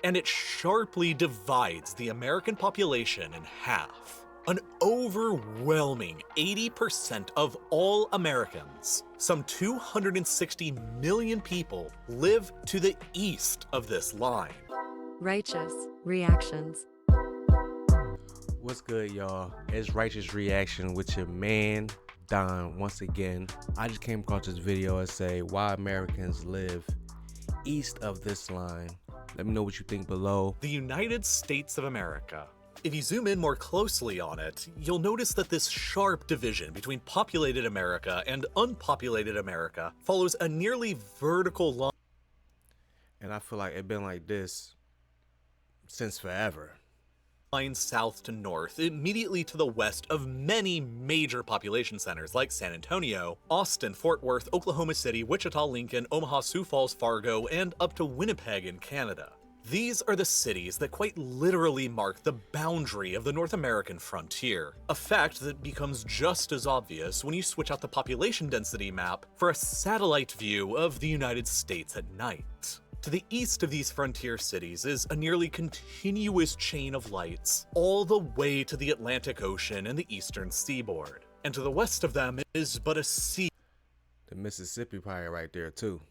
and it sharply divides the American population in half. An overwhelming 80% of all Americans, some 260 million people, live to the east of this line. Righteous Reactions. What's good, y'all? It's Righteous Reaction with your man, Don, once again. I just came across this video and say why Americans live east of this line. Let me know what you think below. The United States of America. If you zoom in more closely on it, you'll notice that this sharp division between populated America and unpopulated America follows a nearly vertical line. And I feel like it's been like this since forever. Line south to north, immediately to the west of many major population centers like San Antonio, Austin, Fort Worth, Oklahoma City, Wichita, Lincoln, Omaha, Sioux Falls, Fargo, and up to Winnipeg in Canada. These are the cities that quite literally mark the boundary of the North American frontier, a fact that becomes just as obvious when you switch out the population density map for a satellite view of the United States at night. To the east of these frontier cities is a nearly continuous chain of lights, all the way to the Atlantic Ocean and the eastern seaboard. And to the west of them is but a sea. The Mississippi probably right there too.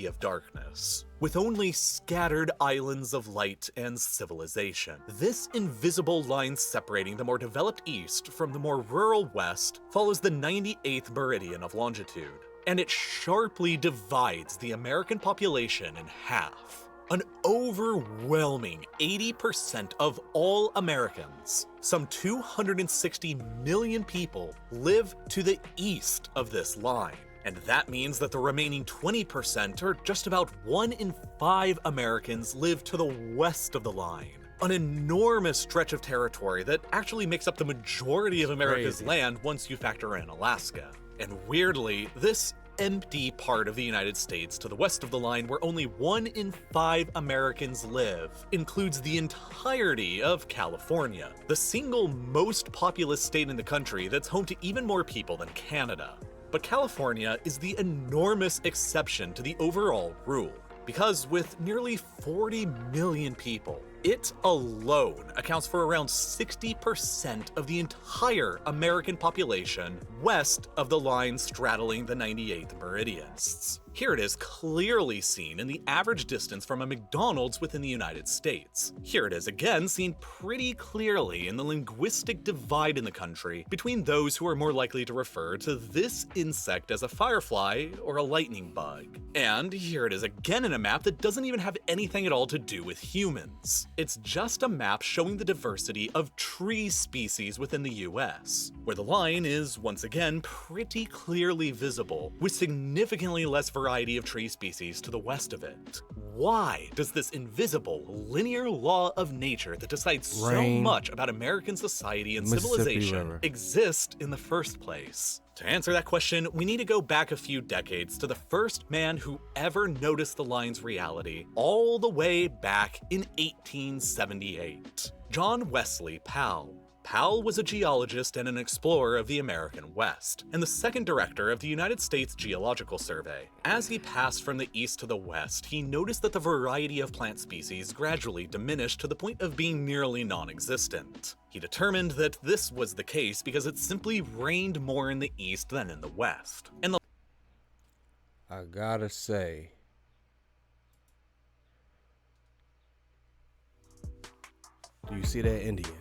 Of darkness, with only scattered islands of light and civilization. This invisible line separating the more developed east from the more rural west follows the 98th meridian of longitude, and it sharply divides the American population in half. An overwhelming 80% of all Americans, some 260 million people, live to the east of this line. And that means that the remaining 20%, or just about 1 in 5 Americans, live to the west of the line. An enormous stretch of territory that actually makes up the majority of America's land once you factor in Alaska. And weirdly, this empty part of the United States to the west of the line where only 1 in 5 Americans live includes the entirety of California, the single most populous state in the country that's home to even more people than Canada. But California is the enormous exception to the overall rule, because with nearly 40 million people, it alone accounts for around 60% of the entire American population west of the line straddling the 98th meridian. Here it is clearly seen in the average distance from a McDonald's within the United States. Here it is again seen pretty clearly in the linguistic divide in the country between those who are more likely to refer to this insect as a firefly or a lightning bug. And here it is again in a map that doesn't even have anything at all to do with humans. It's just a map showing the diversity of tree species within the US, where the line is once again pretty clearly visible, with significantly less variety of tree species to the west of it. Why does this invisible, linear law of nature that decides so much about American society and civilization exist in the first place? To answer that question, we need to go back a few decades to the first man who ever noticed the line's reality, all the way back in 1878. John Wesley Powell. Powell was a geologist and an explorer of the American West, and the second director of the United States Geological Survey. As he passed from the east to the west, he noticed that the variety of plant species gradually diminished to the point of being nearly non-existent. He determined that this was the case because it simply rained more in the east than in the west. And I gotta say, do you see that Indian?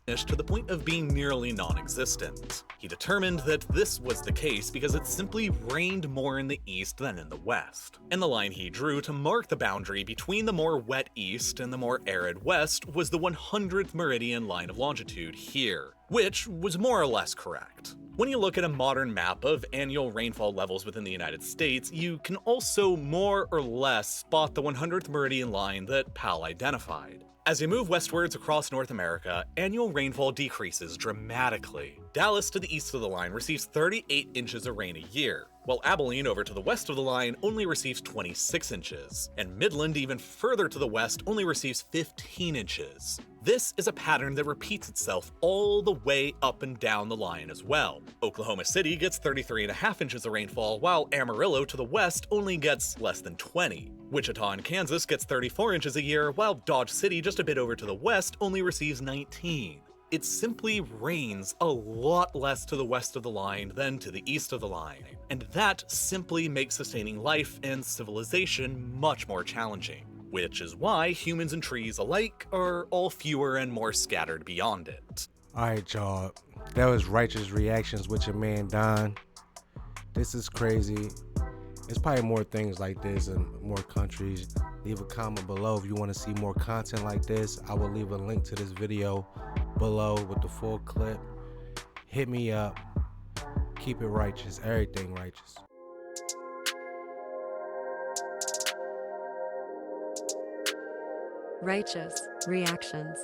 to the point of being nearly non-existent. He determined that this was the case because it simply rained more in the east than in the west. And the line he drew to mark the boundary between the more wet east and the more arid west was the 100th meridian line of longitude here, which was more or less correct. When you look at a modern map of annual rainfall levels within the United States, you can also more or less spot the 100th meridian line that Powell identified. As you move westwards across North America, annual rainfall decreases dramatically. Dallas to the east of the line receives 38 inches of rain a year. while Abilene over to the west of the line only receives 26 inches, and Midland even further to the west only receives 15 inches. This is a pattern that repeats itself all the way up and down the line as well. Oklahoma City gets 33.5 inches of rainfall, while Amarillo to the west only gets less than 20. Wichita in Kansas gets 34 inches a year, while Dodge City just a bit over to the west only receives 19. It simply rains a lot less to the west of the line than to the east of the line, and that simply makes sustaining life and civilization much more challenging. Which is why humans and trees alike are all fewer and more scattered beyond it. Alright, y'all. That was Righteous Reactions with your man Don. This is crazy. There's probably more things like this in more countries. Leave a comment below if you want to see more content like this. I will leave a link to this video below with the full clip. Hit me up. Keep it righteous. Everything righteous. Righteous Reactions.